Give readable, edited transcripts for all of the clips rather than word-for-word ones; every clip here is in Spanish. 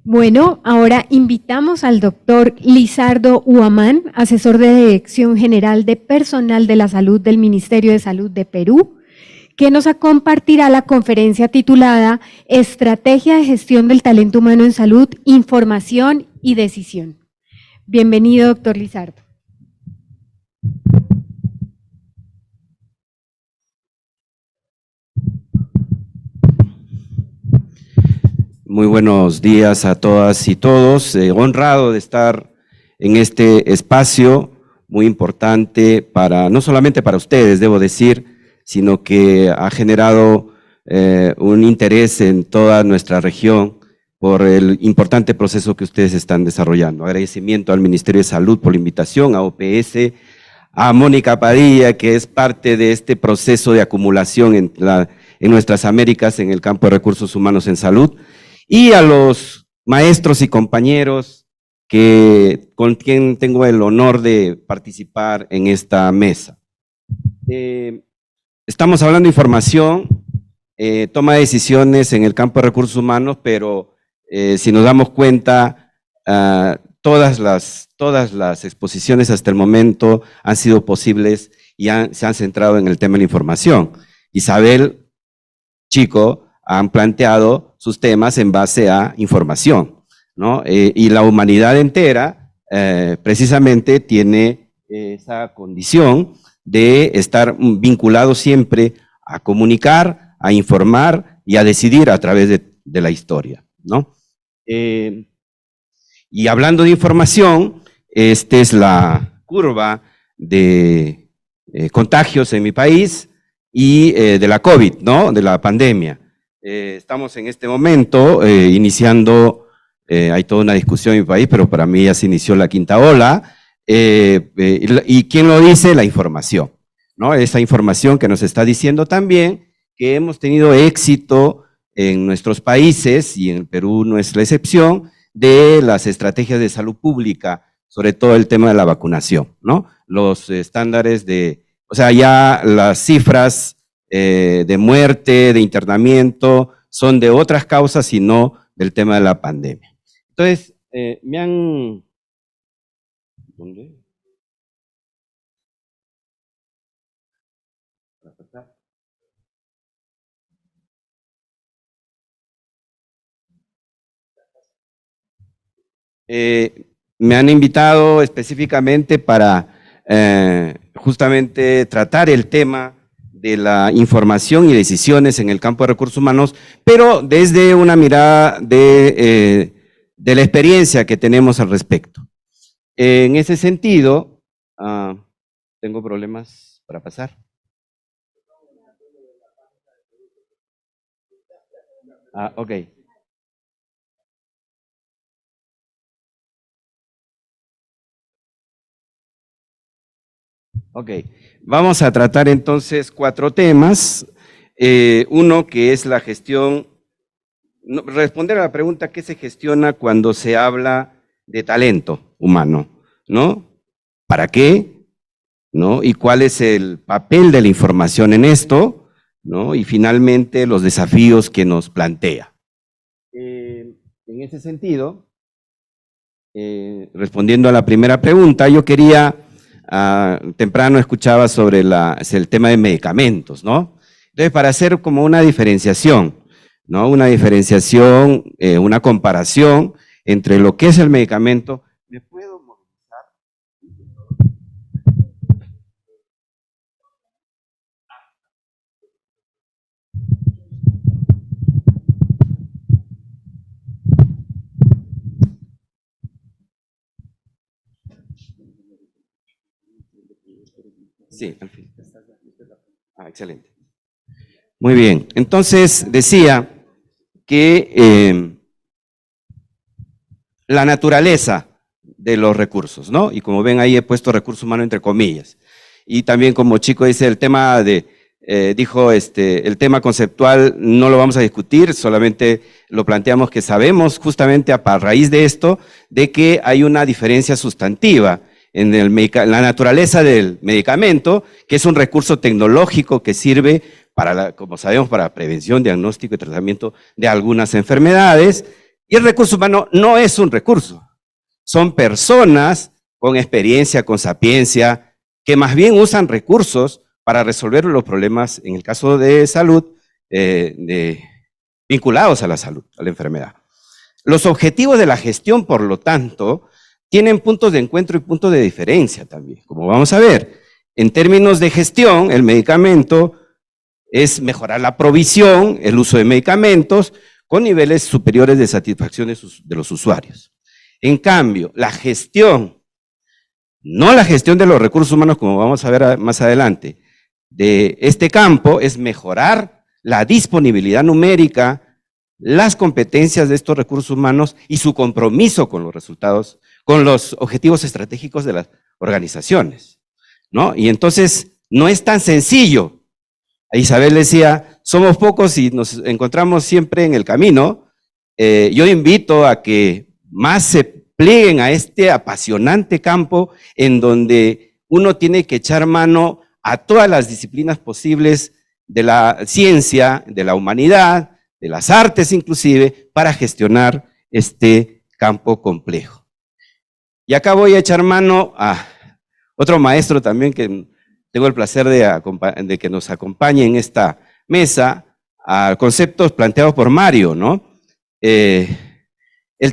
Bueno, ahora invitamos al doctor Lizardo Huamán, asesor de Dirección General de Personal de la Salud del Ministerio de Salud de Perú, que nos compartirá la conferencia titulada Estrategia de Gestión del Talento Humano en Salud, Información y Decisión. Bienvenido, doctor Lizardo. Muy buenos días a todas y todos. Honrado de estar en este espacio muy importante no solamente para ustedes, debo decir, sino que ha generado un interés en toda nuestra región por el importante proceso que ustedes están desarrollando. Agradecimiento al Ministerio de Salud por la invitación, a OPS, a Mónica Padilla, que es parte de este proceso de acumulación en nuestras Américas en el campo de recursos humanos en salud, y a los maestros y compañeros con quien tengo el honor de participar en esta mesa. Estamos hablando de información, toma de decisiones en el campo de recursos humanos, pero si nos damos cuenta, todas las exposiciones hasta el momento han sido posibles y se han centrado en el tema de la información. Isabel, Chico, han planteado sus temas en base a información, ¿no? Y la humanidad entera precisamente tiene esa condición de estar vinculado siempre a comunicar, a informar y a decidir a través de la historia, ¿no? Y hablando de información, esta es la curva de contagios en mi país y de la COVID, ¿no? De la pandemia. Estamos en este momento iniciando, hay toda una discusión en mi país, pero para mí ya se inició la quinta ola, y ¿quién lo dice? La información, ¿no? Esa información que nos está diciendo también que hemos tenido éxito en nuestros países, y en el Perú no es la excepción, de las estrategias de salud pública, sobre todo el tema de la vacunación, ¿no? Los estándares o sea, ya las cifras de muerte, de internamiento, son de otras causas y no del tema de la pandemia. Entonces, me han... ¿Dónde? Me han invitado específicamente para justamente tratar el tema de la información y decisiones en el campo de recursos humanos, pero desde una mirada de la experiencia que tenemos al respecto. En ese sentido, tengo problemas para pasar. Ok. Ok, vamos a tratar entonces 4 temas. Uno que es la gestión, responder a la pregunta ¿qué se gestiona cuando se habla de talento humano? ¿No? ¿Para qué? ¿No? ¿Y cuál es el papel de la información en esto? ¿No? Y finalmente los desafíos que nos plantea. En ese sentido, respondiendo a la primera pregunta, yo quería... temprano escuchaba sobre el tema de medicamentos, ¿no? Entonces, para hacer como una diferenciación, ¿no? Una diferenciación, una comparación entre lo que es el medicamento. ¿Me puedo movilizar? Sí, al fin. Excelente. Muy bien. Entonces, decía que la naturaleza de los recursos, ¿no? Y como ven ahí he puesto recurso humano entre comillas. Y también como Chico dice, el tema dijo el tema conceptual no lo vamos a discutir, solamente lo planteamos que sabemos justamente a raíz de esto, de que hay una diferencia sustantiva en la naturaleza del medicamento, que es un recurso tecnológico que sirve para, como sabemos, para prevención, diagnóstico y tratamiento de algunas enfermedades, Y el recurso humano no es un recurso, son personas con experiencia, con sapiencia, que más bien usan recursos para resolver los problemas, en el caso de salud, vinculados a la salud, a la enfermedad. Los objetivos de la gestión, por lo tanto, tienen puntos de encuentro y puntos de diferencia también. Como vamos a ver, en términos de gestión, el medicamento es mejorar la provisión, el uso de medicamentos, con niveles superiores de satisfacción de los usuarios. En cambio, la gestión, no la gestión de los recursos humanos, como vamos a ver más adelante, de este campo, es mejorar la disponibilidad numérica, las competencias de estos recursos humanos y su compromiso con los resultados, con los objetivos estratégicos de las organizaciones, ¿no? Y entonces, no es tan sencillo. Isabel decía, somos pocos y nos encontramos siempre en el camino. Yo invito a que más se plieguen a este apasionante campo en donde uno tiene que echar mano a todas las disciplinas posibles de la ciencia, de la humanidad, de las artes inclusive, para gestionar este campo complejo. Y acá voy a echar mano a otro maestro también que tengo el placer de que nos acompañe en esta mesa, a conceptos planteados por Mario, ¿no? El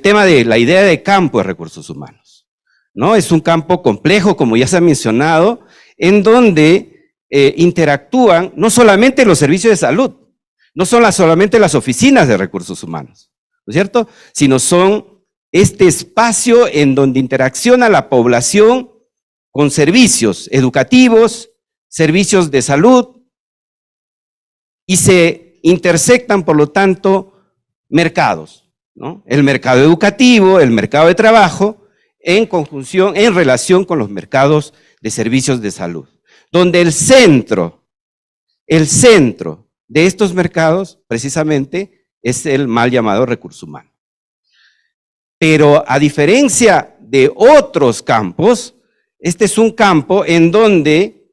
tema de la idea de campo de recursos humanos, ¿no? Es un campo complejo, como ya se ha mencionado, en donde interactúan no solamente los servicios de salud, no son solamente las oficinas de recursos humanos, ¿no es cierto? Sino son este espacio en donde interacciona la población con servicios educativos, servicios de salud, y se intersectan, por lo tanto, mercados, ¿no? El mercado educativo, el mercado de trabajo, en conjunción, en relación con los mercados de servicios de salud, donde el centro de estos mercados, precisamente, es el mal llamado recurso humano. Pero a diferencia de otros campos, este es un campo en donde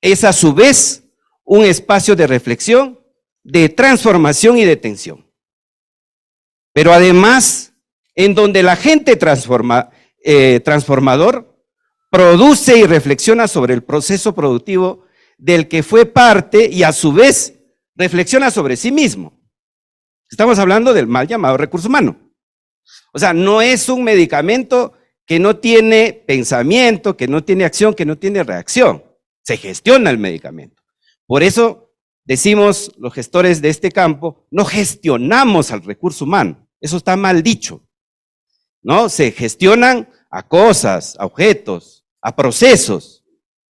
es a su vez un espacio de reflexión, de transformación y de tensión. Pero además, en donde el agente transformador produce y reflexiona sobre el proceso productivo del que fue parte y a su vez reflexiona sobre sí mismo. Estamos hablando del mal llamado recurso humano. O sea, no es un medicamento que no tiene pensamiento, que no tiene acción, que no tiene reacción. Se gestiona el medicamento. Por eso decimos los gestores de este campo, no gestionamos al recurso humano. Eso está mal dicho, ¿no? Se gestionan a cosas, a objetos, a procesos,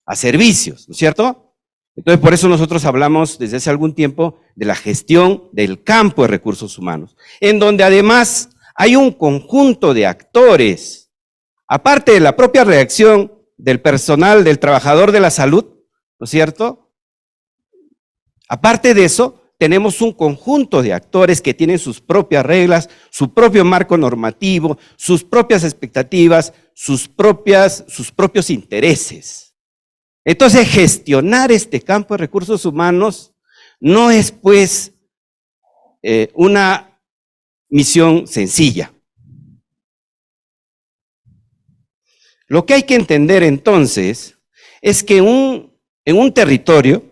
a servicios, ¿no es cierto? Entonces, por eso nosotros hablamos desde hace algún tiempo de la gestión del campo de recursos humanos, en donde además hay un conjunto de actores, aparte de la propia reacción del personal, del trabajador de la salud, ¿no es cierto? Aparte de eso, tenemos un conjunto de actores que tienen sus propias reglas, su propio marco normativo, sus propias expectativas, sus propios intereses. Entonces, gestionar este campo de recursos humanos no es, pues, una misión sencilla. Lo que hay que entender entonces es que en un territorio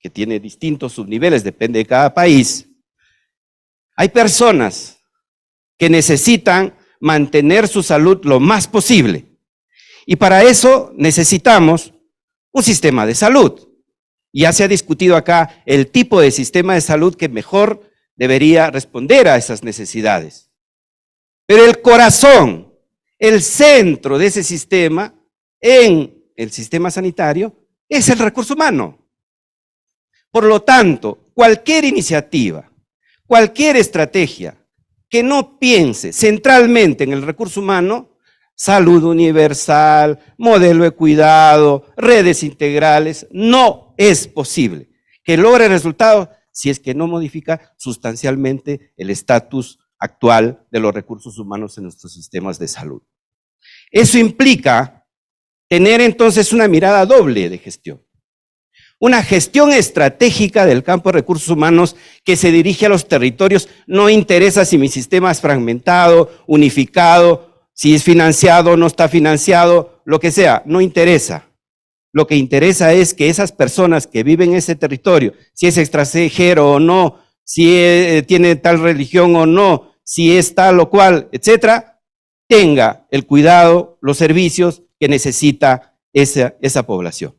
que tiene distintos subniveles, depende de cada país, hay personas que necesitan mantener su salud lo más posible. Y para eso necesitamos un sistema de salud. Ya se ha discutido acá el tipo de sistema de salud que mejor debería responder a esas necesidades. Pero el corazón, el centro de ese sistema, en el sistema sanitario, es el recurso humano. Por lo tanto, cualquier iniciativa, cualquier estrategia que no piense centralmente en el recurso humano, salud universal, modelo de cuidado, redes integrales, no es posible que logre resultados si es que no modifica sustancialmente el estatus actual de los recursos humanos en nuestros sistemas de salud. Eso implica tener entonces una mirada doble de gestión. una gestión estratégica del campo de recursos humanos que se dirige a los territorios. No interesa si mi sistema es fragmentado, unificado, si es financiado o no está financiado, lo que sea, no interesa. Lo que interesa es que esas personas que viven en ese territorio, si es extranjero o no, si tiene tal religión o no, si es tal o cual, etcétera, tenga el cuidado, los servicios que necesita esa población.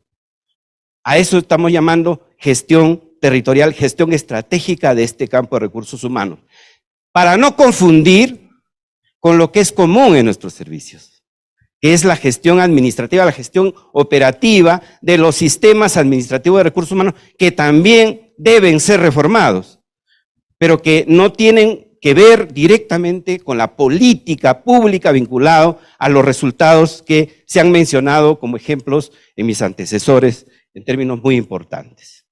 A eso estamos llamando gestión territorial, gestión estratégica de este campo de recursos humanos, para no confundir con lo que es común en nuestros servicios, que es la gestión administrativa, la gestión operativa de los sistemas administrativos de recursos humanos, que también deben ser reformados, pero que no tienen que ver directamente con la política pública vinculado a los resultados que se han mencionado como ejemplos en mis antecesores en términos muy importantes.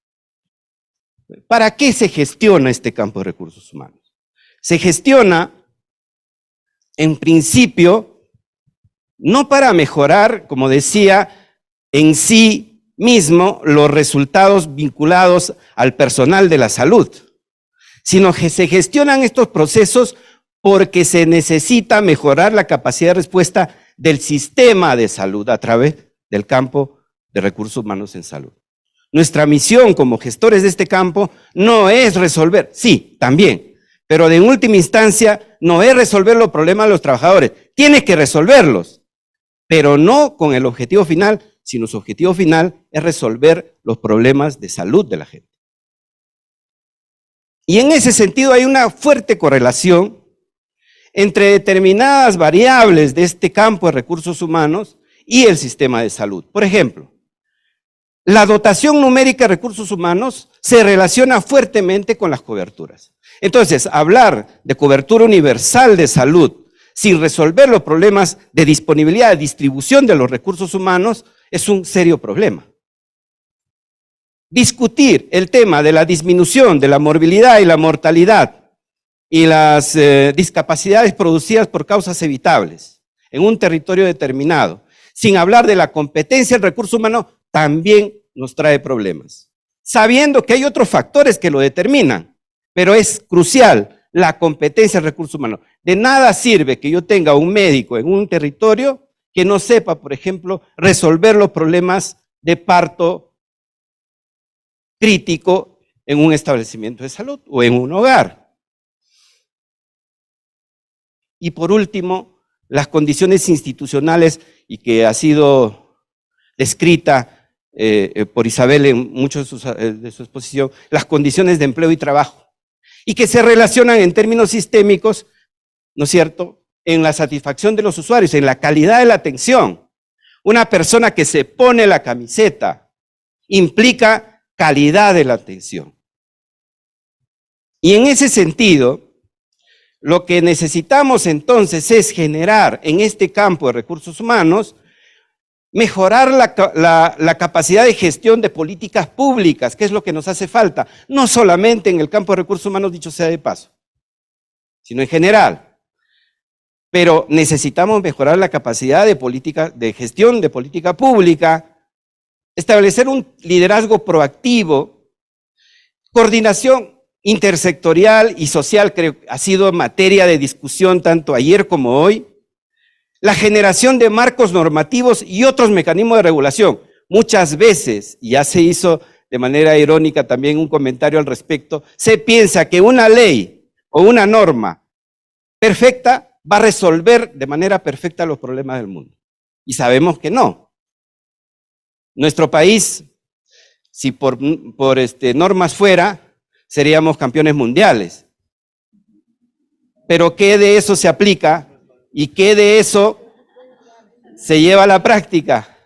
¿Para qué se gestiona este campo de recursos humanos? Se gestiona, en principio, no para mejorar, como decía, en sí mismo los resultados vinculados al personal de la salud, sino que se gestionan estos procesos porque se necesita mejorar la capacidad de respuesta del sistema de salud a través del campo de recursos humanos en salud. Nuestra misión como gestores de este campo no es resolver, sí, también, pero en última instancia no es resolver los problemas de los trabajadores, tiene que resolverlos, pero no con el objetivo final, sino su objetivo final es resolver los problemas de salud de la gente. Y en ese sentido hay una fuerte correlación entre determinadas variables de este campo de recursos humanos y el sistema de salud. Por ejemplo, la dotación numérica de recursos humanos se relaciona fuertemente con las coberturas. Entonces, hablar de cobertura universal de salud sin resolver los problemas de disponibilidad, de distribución de los recursos humanos, es un serio problema. Discutir el tema de la disminución de la morbilidad y la mortalidad y las discapacidades producidas por causas evitables en un territorio determinado, sin hablar de la competencia del recurso humano, también nos trae problemas. Sabiendo que hay otros factores que lo determinan, pero es crucial la competencia del recurso humano. De nada sirve que yo tenga un médico en un territorio que no sepa, por ejemplo, resolver los problemas de parto crítico en un establecimiento de salud o en un hogar. Y por último, las condiciones institucionales, y que ha sido descrita por Isabel en muchos de su exposición, las condiciones de empleo y trabajo, y que se relacionan en términos sistémicos, ¿no es cierto?, en la satisfacción de los usuarios, en la calidad de la atención. Una persona que se pone la camiseta implica calidad de la atención. Y en ese sentido, lo que necesitamos entonces es generar en este campo de recursos humanos, mejorar la capacidad de gestión de políticas públicas, que es lo que nos hace falta, no solamente en el campo de recursos humanos, dicho sea de paso, sino en general. Pero necesitamos mejorar la capacidad de gestión de política pública, establecer un liderazgo proactivo, coordinación intersectorial y social, creo que ha sido materia de discusión tanto ayer como hoy, la generación de marcos normativos y otros mecanismos de regulación. Muchas veces, y ya se hizo de manera irónica también un comentario al respecto, se piensa que una ley o una norma perfecta va a resolver de manera perfecta los problemas del mundo. Y sabemos que no. Nuestro país, si por normas fuera, seríamos campeones mundiales. Pero ¿qué de eso se aplica y qué de eso se lleva a la práctica?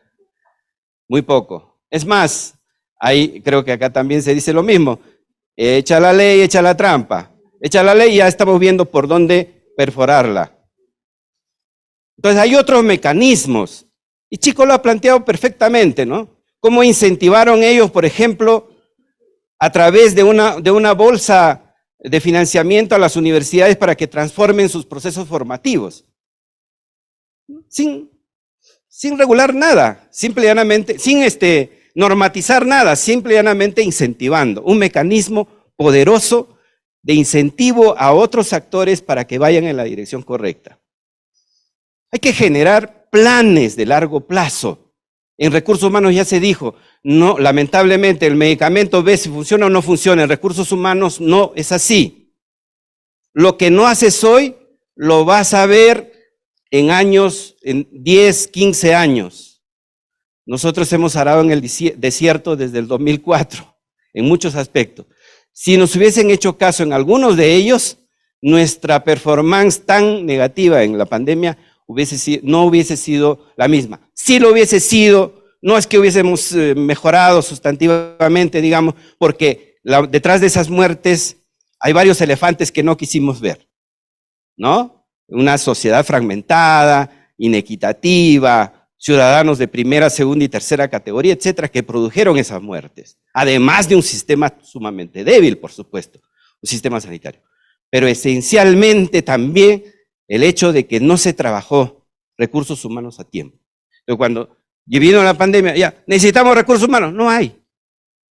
Muy poco. Es más, ahí creo que acá también se dice lo mismo. Echa la ley, echa la trampa. Echa la ley y ya estamos viendo por dónde perforarla. Entonces hay otros mecanismos. Y Chico lo ha planteado perfectamente, ¿no? Cómo incentivaron ellos, por ejemplo, a través de una bolsa de financiamiento a las universidades para que transformen sus procesos formativos. Sin regular nada, simple y llanamente, sin normatizar nada, simple y llanamente incentivando, un mecanismo poderoso de incentivo a otros actores para que vayan en la dirección correcta. Hay que generar planes de largo plazo. En recursos humanos ya se dijo, no, lamentablemente el medicamento ve si funciona o no funciona. En recursos humanos no es así. Lo que no haces hoy, lo vas a ver en años, en 10, 15 años. Nosotros hemos arado en el desierto desde el 2004, en muchos aspectos. Si nos hubiesen hecho caso en algunos de ellos, nuestra performance tan negativa en la pandemia no hubiese sido la misma. Si lo hubiese sido, no es que hubiésemos mejorado sustantivamente, digamos, porque detrás de esas muertes hay varios elefantes que no quisimos ver, ¿no? Una sociedad fragmentada, inequitativa, ciudadanos de primera, segunda y tercera categoría, etcétera, que produjeron esas muertes. Además de un sistema sumamente débil, por supuesto, un sistema sanitario. Pero esencialmente también el hecho de que no se trabajó recursos humanos a tiempo. Entonces, cuando vino la pandemia, ya, necesitamos recursos humanos, no hay.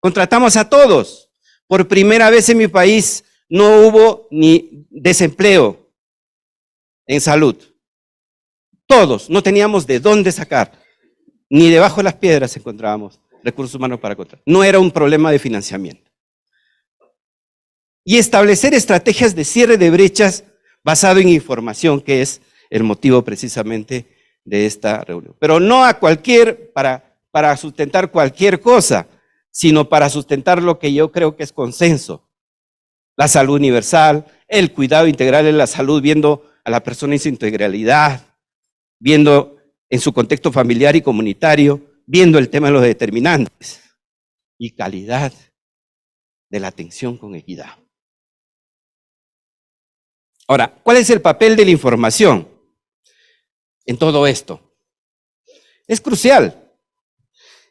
Contratamos a todos. Por primera vez en mi país no hubo ni desempleo en salud. Todos, no teníamos de dónde sacar. Ni debajo de las piedras encontrábamos recursos humanos para contratar. No era un problema de financiamiento. Y establecer estrategias de cierre de brechas basado en información, que es el motivo precisamente de esta reunión. Pero no a para sustentar cualquier cosa, sino para sustentar lo que yo creo que es consenso. La salud universal, el cuidado integral de la salud, viendo a la persona en su integralidad, viendo en su contexto familiar y comunitario, viendo el tema de los determinantes y calidad de la atención con equidad. Ahora, ¿cuál es el papel de la información en todo esto? Es crucial.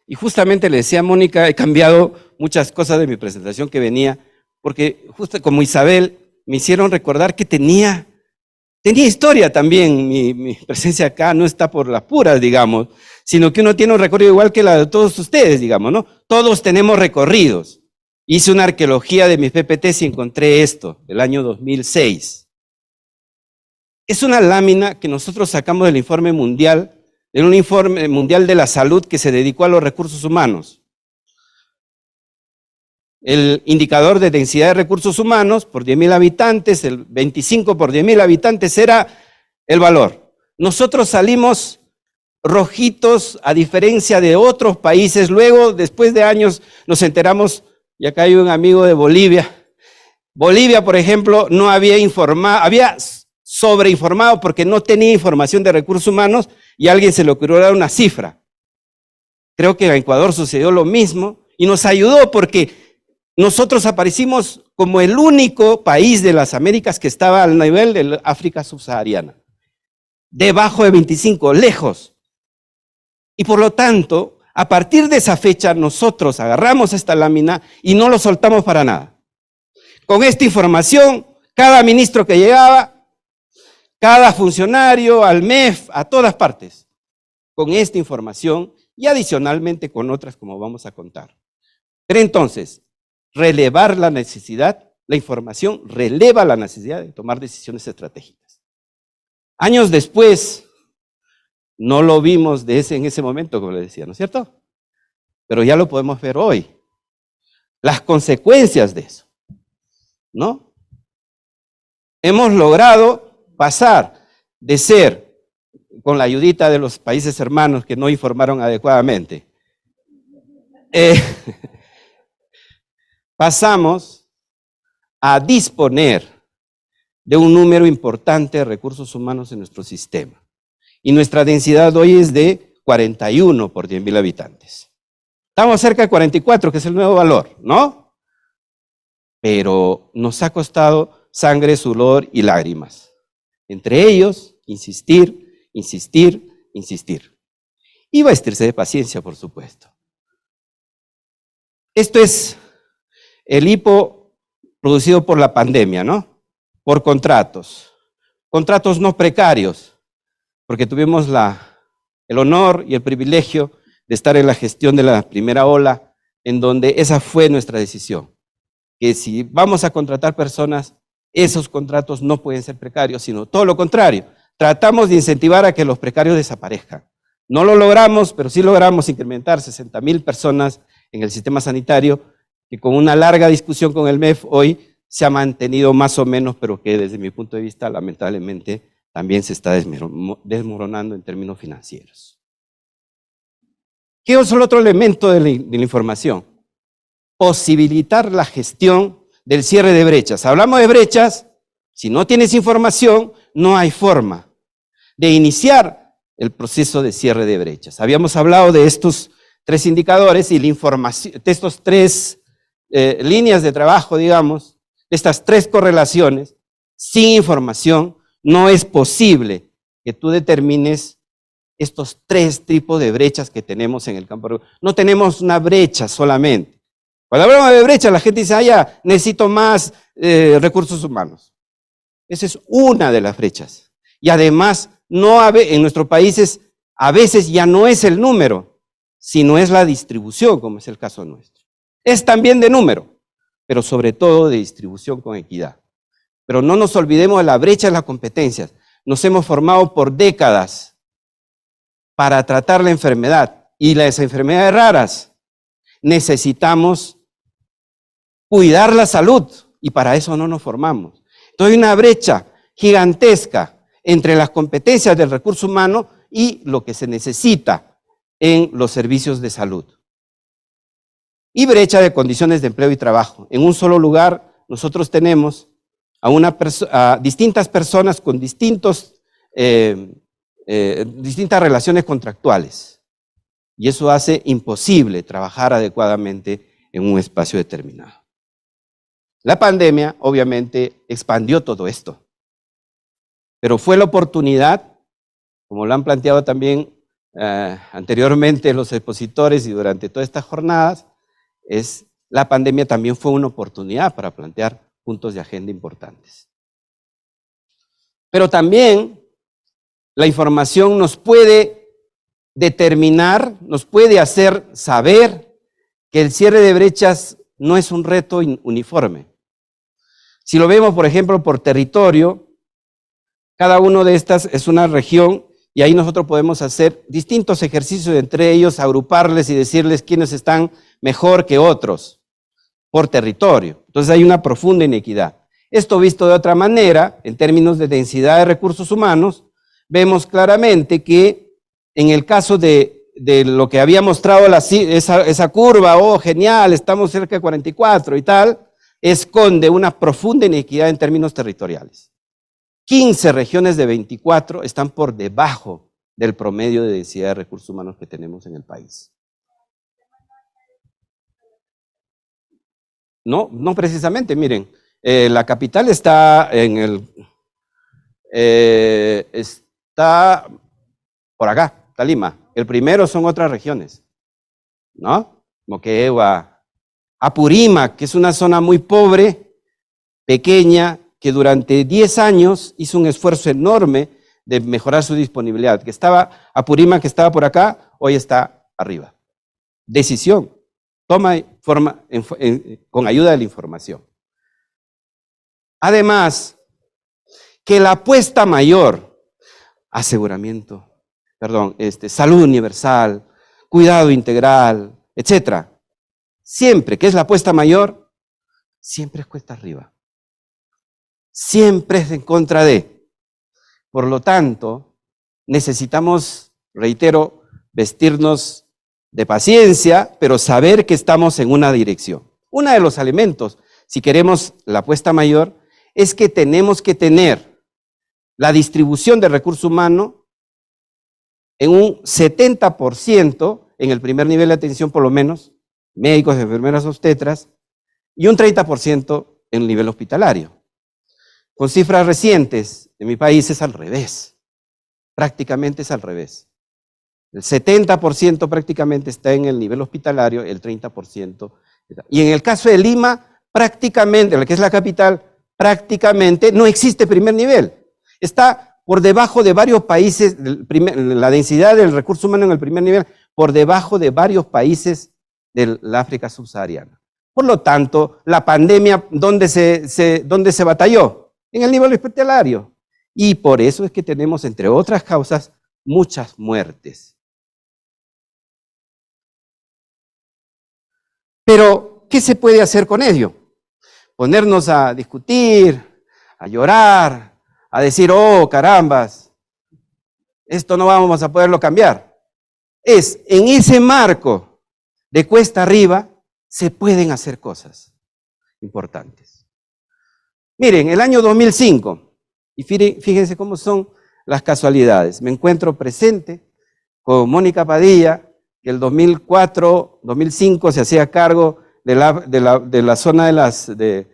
Y justamente le decía a Mónica, he cambiado muchas cosas de mi presentación que venía, porque justo como Isabel me hicieron recordar que tenía historia también. Mi presencia acá no está por las puras, digamos, sino que uno tiene un recorrido igual que la de todos ustedes, digamos, ¿no? Todos tenemos recorridos. Hice una arqueología de mis PPTs y encontré esto, del año 2006. Es una lámina que nosotros sacamos del informe mundial de la salud que se dedicó a los recursos humanos. El indicador de densidad de recursos humanos por 10.000 habitantes, el 25 por 10.000 habitantes era el valor. Nosotros salimos rojitos a diferencia de otros países. Luego, después de años, nos enteramos, y acá hay un amigo de Bolivia. Bolivia, por ejemplo, no había informado, había sobreinformado porque no tenía información de recursos humanos y a alguien se le ocurrió dar una cifra. Creo que en Ecuador sucedió lo mismo y nos ayudó porque nosotros aparecimos como el único país de las Américas que estaba al nivel de África subsahariana. Debajo de 25, lejos. Y por lo tanto, a partir de esa fecha nosotros agarramos esta lámina y no lo soltamos para nada. Con esta información, cada ministro que llegaba, cada funcionario, al MEF, a todas partes, con esta información y adicionalmente con otras como vamos a contar. Pero entonces, relevar la necesidad, la información releva la necesidad de tomar decisiones estratégicas. Años después, no lo vimos en ese momento, como le decía, ¿no es cierto? Pero ya lo podemos ver hoy. Las consecuencias de eso, ¿no? Hemos logrado pasar de ser, con la ayudita de los países hermanos que no informaron adecuadamente, pasamos a disponer de un número importante de recursos humanos en nuestro sistema. Y nuestra densidad hoy es de 41 por 10.000 habitantes. Estamos cerca de 44, que es el nuevo valor, ¿no? Pero nos ha costado sangre, sudor y lágrimas. Entre ellos, insistir, insistir, insistir. Y vestirse de paciencia, por supuesto. Esto es el hipo producido por la pandemia, ¿no? Por contratos. Contratos no precarios, porque tuvimos el honor y el privilegio de estar en la gestión de la primera ola, en donde esa fue nuestra decisión, que si vamos a contratar personas, esos contratos no pueden ser precarios, sino todo lo contrario. Tratamos de incentivar a que los precarios desaparezcan. No lo logramos, pero sí logramos incrementar 60.000 personas en el sistema sanitario, que con una larga discusión con el MEF hoy se ha mantenido más o menos, pero que desde mi punto de vista lamentablemente también se está desmoronando en términos financieros. ¿Qué es el otro elemento de la información? Posibilitar la gestión del cierre de brechas. Hablamos de brechas, si no tienes información, no hay forma de iniciar el proceso de cierre de brechas. Habíamos hablado de estos 3 indicadores y la información, de estos 3 líneas de trabajo, digamos, estas 3 correlaciones. Sin información no es posible que tú determines estos 3 tipos de brechas que tenemos en el campo rural. No tenemos una brecha solamente. Cuando hablamos de brecha, la gente dice, ya, necesito más recursos humanos. Esa es una de las brechas. Y además, en nuestros países, a veces ya no es el número, sino es la distribución, como es el caso nuestro. Es también de número, pero sobre todo de distribución con equidad. Pero no nos olvidemos de la brecha de las competencias. Nos hemos formado por décadas para tratar la enfermedad y las enfermedades raras. Necesitamos cuidar la salud y para eso no nos formamos. Entonces hay una brecha gigantesca entre las competencias del recurso humano y lo que se necesita en los servicios de salud. Y brecha de condiciones de empleo y trabajo. En un solo lugar nosotros tenemos a distintas personas con distintas relaciones contractuales. Y eso hace imposible trabajar adecuadamente en un espacio determinado. La pandemia, obviamente, expandió todo esto. Pero fue la oportunidad, como lo han planteado también anteriormente los expositores y durante todas estas jornadas, la pandemia también fue una oportunidad para plantear puntos de agenda importantes. Pero también la información nos puede determinar, nos puede hacer saber que el cierre de brechas no es un reto uniforme. Si lo vemos, por ejemplo, por territorio, cada uno de estas es una región y ahí nosotros podemos hacer distintos ejercicios entre ellos, agruparles y decirles quiénes están mejor que otros por territorio. Entonces hay una profunda inequidad. Esto visto de otra manera, en términos de densidad de recursos humanos, vemos claramente que en el caso de lo que había mostrado esa curva, oh genial, estamos cerca de 44 y tal, esconde una profunda inequidad en términos territoriales. 15 regiones de 24 están por debajo del promedio de densidad de recursos humanos que tenemos en el país. No precisamente, miren, la capital está está por acá, está Lima. El primero son otras regiones, ¿no? Moquegua, Apurímac, que es una zona muy pobre, pequeña, que durante 10 años hizo un esfuerzo enorme de mejorar su disponibilidad. Apurímac, que estaba por acá, hoy está arriba. Decisión, toma forma con ayuda de la información. Además, que la apuesta mayor, salud universal, cuidado integral, etcétera, siempre que es la apuesta mayor, siempre es cuesta arriba. Siempre es en contra de. Por lo tanto, necesitamos, reitero, vestirnos de paciencia, pero saber que estamos en una dirección. Uno de los elementos, si queremos la apuesta mayor, es que tenemos que tener la distribución de recurso humano en un 70% en el primer nivel de atención, por lo menos, médicos, enfermeras, obstetras, y un 30% en el nivel hospitalario. Con cifras recientes, en mi país es al revés. Prácticamente es al revés. El 70% prácticamente está en el nivel hospitalario, el 30%. Y en el caso de Lima, prácticamente, la que es la capital, prácticamente no existe primer nivel. Está por debajo de varios países, la densidad del recurso humano en el primer nivel, por debajo de varios países del África subsahariana. Por lo tanto, la pandemia, ¿dónde se batalló? En el nivel hospitalario. Y por eso es que tenemos, entre otras causas, muchas muertes. Pero, ¿qué se puede hacer con ello? Ponernos a discutir, a llorar, a decir, oh, carambas, esto no vamos a poderlo cambiar. Es en ese marco de cuesta arriba se pueden hacer cosas importantes. Miren, el año 2005, y fíjense cómo son las casualidades. Me encuentro presente con Mónica Padilla, que el 2005 se hacía cargo de la zona de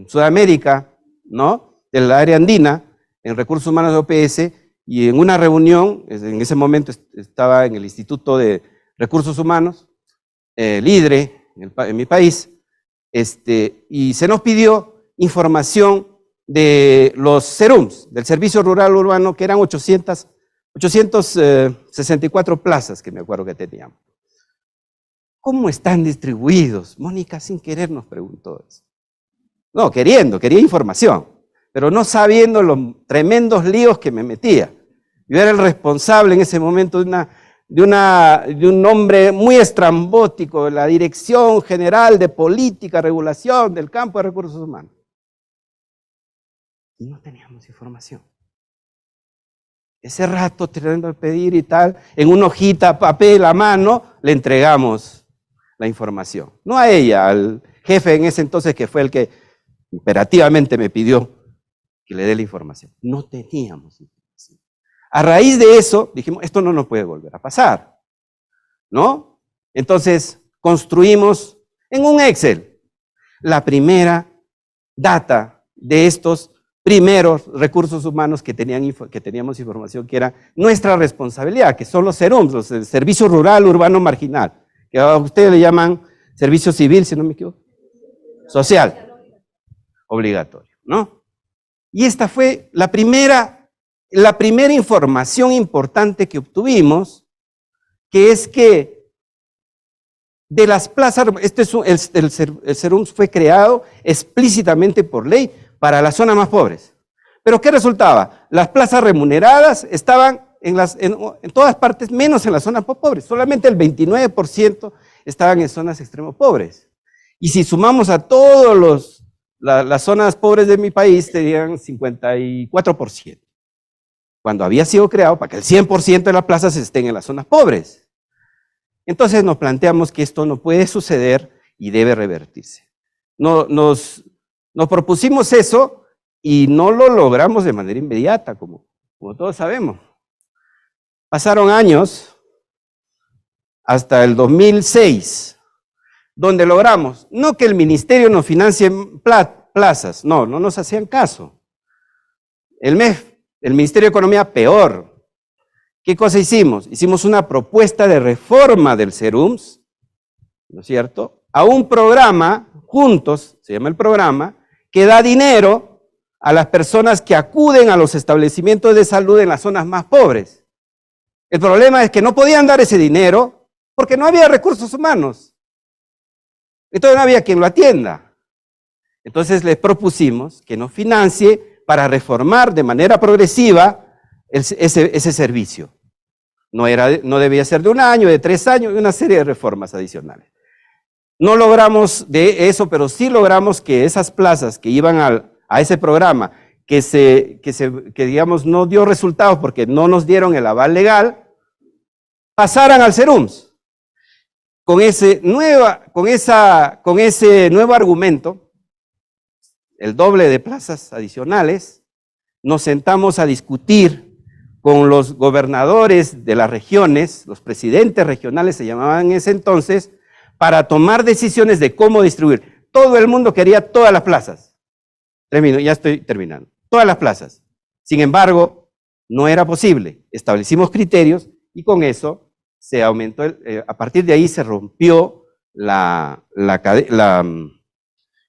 Sudamérica, ¿no? De la área andina, en Recursos Humanos de OPS, y en una reunión, en ese momento estaba en el Instituto de Recursos Humanos, LIDRE, en mi país, y se nos pidió información de los SERUMs, del Servicio Rural Urbano, que eran 864 plazas, que me acuerdo que teníamos. ¿Cómo están distribuidos? Mónica sin querer nos preguntó eso. No, quería información, pero no sabiendo los tremendos líos que me metía. Yo era el responsable en ese momento de un hombre muy estrambótico, de la Dirección General de Política, Regulación del Campo de Recursos Humanos. Y no teníamos información. Ese rato, tratando de pedir y tal, en una hojita, papel a mano, le entregamos la información. No a ella, al jefe en ese entonces, que fue el que imperativamente me pidió que le dé la información. No teníamos información. A raíz de eso, dijimos, esto no nos puede volver a pasar, ¿no? Entonces, construimos en un Excel la primera data de estos primeros recursos humanos que teníamos información, que era nuestra responsabilidad, que son los SERUMs, el Servicio Rural Urbano Marginal, que a ustedes le llaman servicio civil, si no me equivoco, social, obligatorio, ¿no? Y esta fue la primera información importante que obtuvimos, que es que de las plazas, el SERUMS fue creado explícitamente por ley para las zonas más pobres. ¿Pero qué resultaba? Las plazas remuneradas estaban en todas partes, menos en las zonas pobres. Solamente el 29% estaban en zonas extremo pobres. Y si sumamos a todas las zonas pobres de mi país, tenían 54%. Cuando había sido creado para que el 100% de las plazas estén en las zonas pobres. Entonces nos planteamos que esto no puede suceder y debe revertirse. Nos propusimos eso y no lo logramos de manera inmediata, como todos sabemos. Pasaron años, hasta el 2006, donde logramos, no que el ministerio nos financie plazas, no nos hacían caso. El MEF, el Ministerio de Economía, peor. ¿Qué cosa hicimos? Hicimos una propuesta de reforma del SERUMS, ¿no es cierto?, a un programa, juntos, se llama el programa, que da dinero a las personas que acuden a los establecimientos de salud en las zonas más pobres. El problema es que no podían dar ese dinero porque no había recursos humanos. Entonces no había quien lo atienda. Entonces les propusimos que nos financie para reformar de manera progresiva ese servicio. No debía ser de 1 año, de 3 años, de una serie de reformas adicionales. No logramos de eso, pero sí logramos que esas plazas que iban a ese programa, que digamos no dio resultados porque no nos dieron el aval legal, pasaran al SERUMS. Con ese nuevo argumento, el doble de plazas adicionales, nos sentamos a discutir con los gobernadores de las regiones, los presidentes regionales se llamaban en ese entonces, para tomar decisiones de cómo distribuir. Todo el mundo quería todas las plazas. Ya estoy terminando. Todas las plazas. Sin embargo, no era posible. Establecimos criterios y con eso se aumentó, a partir de ahí se rompió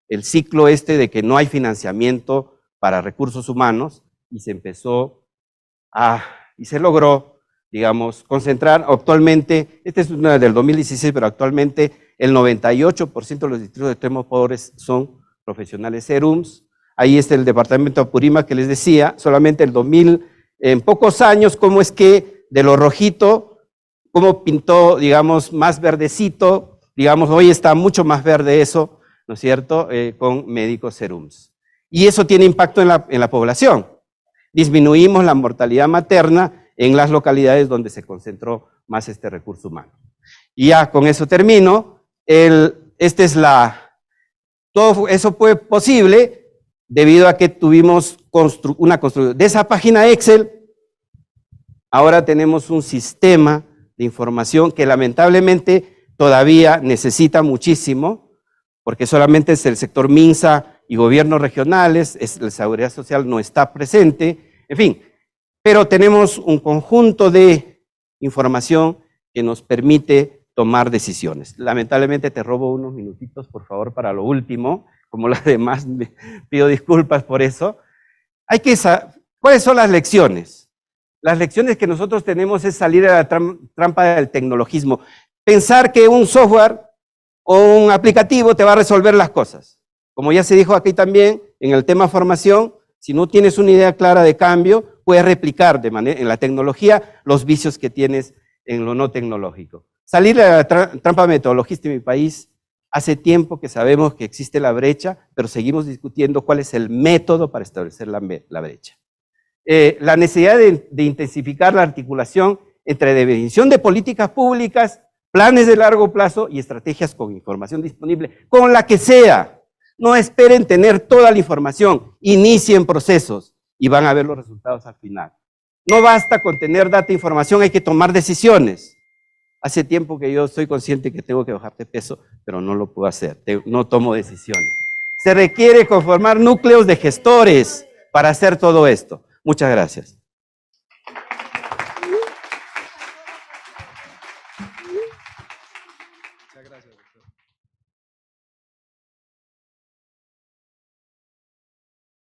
el ciclo de que no hay financiamiento para recursos humanos y se empezó y se logró digamos, concentrar actualmente, este es una del 2016, pero actualmente el 98% de los distritos extremos pobres son profesionales SERUMS. Ahí está el departamento de Apurímac que les decía, solamente el 2000, en pocos años, cómo es que de lo rojito, cómo pintó, digamos, más verdecito, digamos, hoy está mucho más verde eso, ¿no es cierto?, con médicos SERUMS. Y eso tiene impacto en la población. Disminuimos la mortalidad materna en las localidades donde se concentró más este recurso humano. Y ya con eso termino. Todo eso fue posible debido a que tuvimos una construcción. De esa página Excel, ahora tenemos un sistema de información que lamentablemente todavía necesita muchísimo, porque solamente es el sector MINSA y gobiernos regionales, la seguridad social no está presente, en fin, pero tenemos un conjunto de información que nos permite tomar decisiones. Lamentablemente te robo unos minutitos, por favor, para lo último, como las demás, me pido disculpas por eso. Hay que saber, ¿cuáles son las lecciones? Las lecciones que nosotros tenemos es salir de la trampa del tecnologismo. Pensar que un software o un aplicativo te va a resolver las cosas. Como ya se dijo aquí también, en el tema formación, si no tienes una idea clara de cambio, puedes replicar en la tecnología los vicios que tienes en lo no tecnológico. Salir de la trampa metodologista en mi país, hace tiempo que sabemos que existe la brecha, pero seguimos discutiendo cuál es el método para establecer la brecha. La necesidad de intensificar la articulación entre definición de políticas públicas, planes de largo plazo y estrategias con información disponible, con la que sea. No esperen tener toda la información, inicien procesos y van a ver los resultados al final. No basta con tener data e información, hay que tomar decisiones. Hace tiempo que yo soy consciente que tengo que bajar de peso, pero no lo puedo hacer, no tomo decisiones. Se requiere conformar núcleos de gestores para hacer todo esto. Muchas gracias. Muchas gracias, doctor.